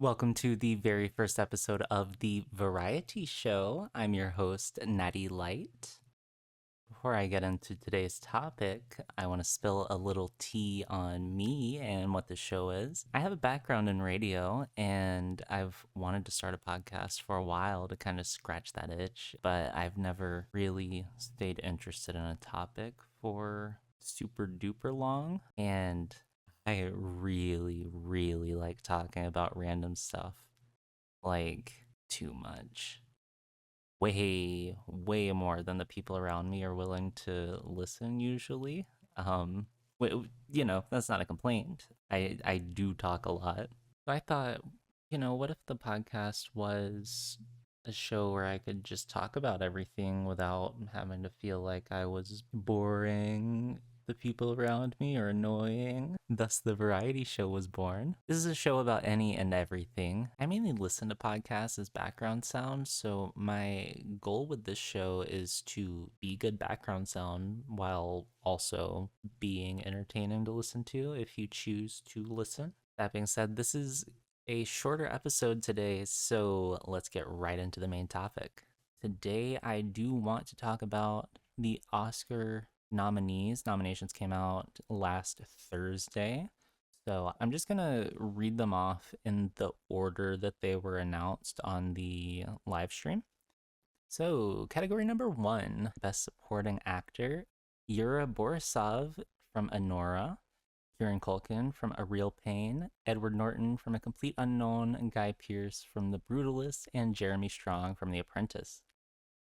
Welcome to the very first episode of the Varie-Tea Show. I'm your host, Natty Light. Before I get into today's topic, I want to spill a little tea on me and what the show is. I have a background in radio, and I've wanted to start a podcast for a while to kind of scratch that itch, but I've never really stayed interested in a topic for super duper long. And I really, really like talking about random stuff. Like, too much. Way more than the people around me are willing to listen usually. That's not a complaint. I do talk a lot. So I thought, what if the podcast was a show where I could just talk about everything without having to feel like I was boring the people around me or annoying. Thus, the variety show was born. This is a show about any and everything. I mainly listen to podcasts as background sound, so my goal with this show is to be good background sound while also being entertaining to listen to if you choose to listen. That being said, this is a shorter episode today, so let's get right into the main topic. Today, I do want to talk about the Oscar nominees. Nominations came out last Thursday. So I'm just going to read them off in the order that they were announced on the live stream. So, category number 1, Best Supporting Actor, Yura Borisov from Anora, Kieran Culkin from A Real Pain, Edward Norton from A Complete Unknown, Guy Pearce from The Brutalist, and Jeremy Strong from The Apprentice.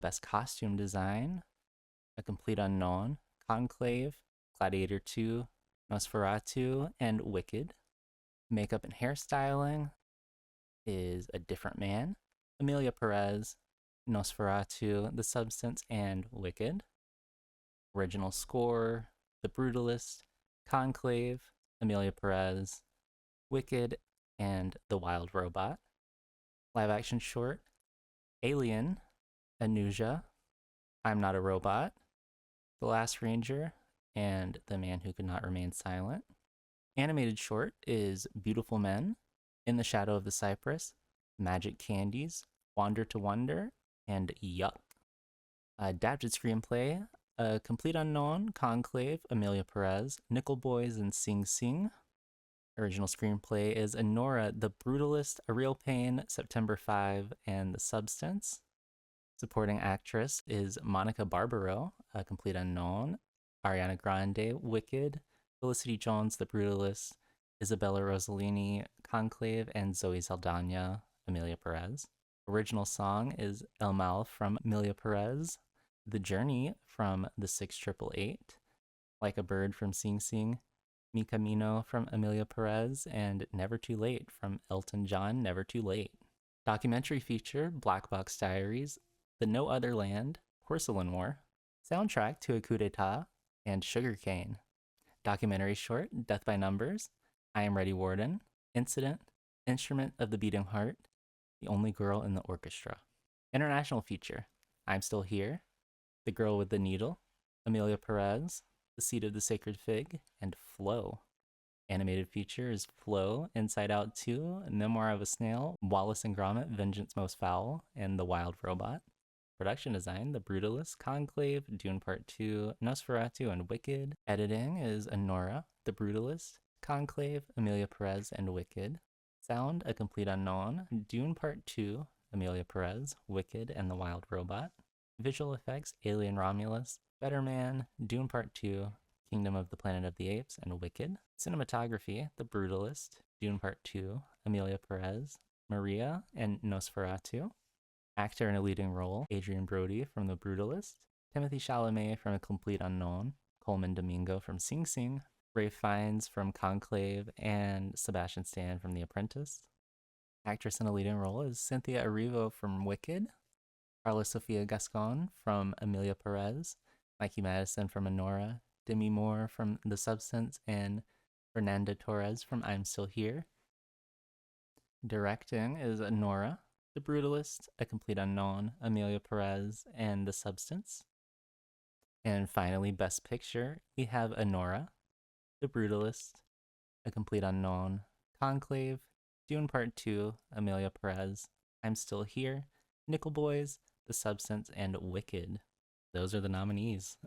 Best Costume Design, A Complete Unknown, Conclave, Gladiator 2, Nosferatu, and Wicked. Makeup and hairstyling is A Different Man, Emilia Perez, Nosferatu, The Substance, and Wicked. Original score, The Brutalist, Conclave, Emilia Perez, Wicked, and The Wild Robot. Live action short, Alien, Anuja, I'm Not a Robot, The Last Ranger, and The Man Who Could Not Remain Silent. Animated short is Beautiful Men, In the Shadow of the Cypress, Magic Candies, Wander to Wonder, and Yuck. Adapted screenplay, A Complete Unknown, Conclave, Emilia Perez, Nickel Boys, and Sing Sing. Original screenplay is Anora, The Brutalist, A Real Pain, September 5, and The Substance. Supporting actress is Monica Barbaro, A Complete Unknown, Ariana Grande, Wicked, Felicity Jones, The Brutalist, Isabella Rossellini, Conclave, and Zoe Saldana, Emilia Perez. Original song is El Mal from Emilia Perez, The Journey from The 6888, Like a Bird from Sing Sing, Mi Camino from Emilia Perez, and Never Too Late from Elton John, Never Too Late. Documentary feature, Black Box Diaries, The No Other Land, Porcelain War. Soundtrack to A Coup d'etat, and Sugarcane. Documentary short, Death by Numbers, I Am Ready Warden, Incident, Instrument of the Beating Heart, The Only Girl in the Orchestra. International feature, I'm Still Here, The Girl with the Needle, Emilia Perez, The Seed of the Sacred Fig, and Flow. Animated feature is Flow, Inside Out 2, Memoir of a Snail, Wallace and Gromit, Vengeance Most Foul, and The Wild Robot. Production design, The Brutalist, Conclave, Dune Part 2, Nosferatu, and Wicked. Editing is Anora, The Brutalist, Conclave, Emilia Perez, and Wicked. Sound, A Complete Unknown, Dune Part 2, Emilia Perez, Wicked, and The Wild Robot. Visual effects, Alien Romulus, Better Man, Dune Part 2, Kingdom of the Planet of the Apes, and Wicked. Cinematography, The Brutalist, Dune Part 2, Emilia Perez, Maria, and Nosferatu. Actor in a leading role, Adrian Brody from The Brutalist, Timothy Chalamet from A Complete Unknown, Coleman Domingo from Sing Sing, Ralph Fiennes from Conclave, and Sebastian Stan from The Apprentice. Actress in a leading role is Cynthia Erivo from Wicked, Carla Sofia Gascon from Emilia Perez, Mikey Madison from Anora, Demi Moore from The Substance, and Fernanda Torres from I'm Still Here. Directing is Anora, The Brutalist, A Complete Unknown, Emilia Perez, and The Substance. And finally, Best Picture, we have Anora, The Brutalist, A Complete Unknown, Conclave, Dune Part 2, Amelia Perez, I'm Still Here, Nickel Boys, The Substance, and Wicked. Those are the nominees.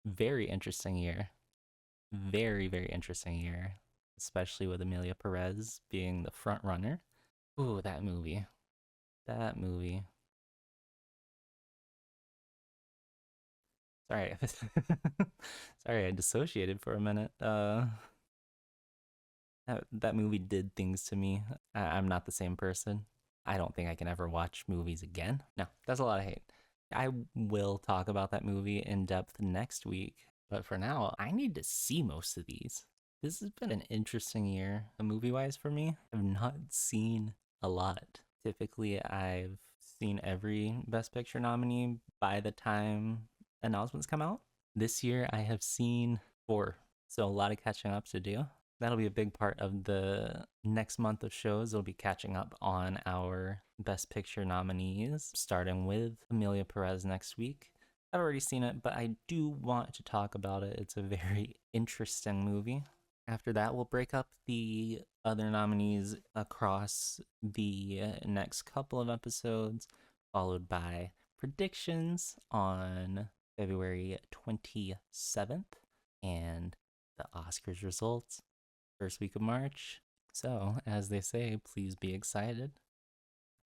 Very interesting year. Very, very interesting year, especially with Amelia Perez being the front runner. Ooh, that movie. That movie. Sorry. Sorry, I dissociated for a minute. That movie did things to me. I'm not the same person. I don't think I can ever watch movies again. No, that's a lot of hate. I will talk about that movie in depth next week, but for now, I need to see most of these. This has been an interesting year, movie wise, for me. I've not seen a lot. Typically, I've seen every Best Picture nominee by the time announcements come out. This year, I have seen four, so a lot of catching up to do. That'll be a big part of the next month of shows. It'll be catching up on our Best Picture nominees, starting with Amelia Perez next week. I've already seen it, but I do want to talk about it. It's a very interesting movie. After that, we'll break up the other nominees across the next couple of episodes, followed by predictions on February 27th and the Oscars results first week of March. So, as they say, please be excited.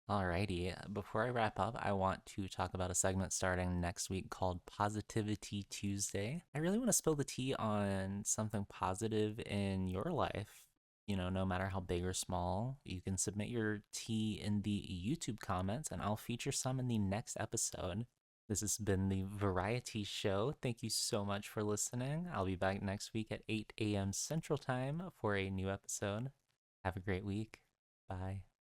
Alrighty, before I wrap up, I want to talk about a segment starting next week called Positivity Tuesday. I really want to spill the tea on something positive in your life. You know, no matter how big or small, you can submit your tea in the YouTube comments and I'll feature some in the next episode. This has been the Varie-Tea Show. Thank you so much for listening. I'll be back next week at 8 a.m. Central Time for a new episode. Have a great week. Bye.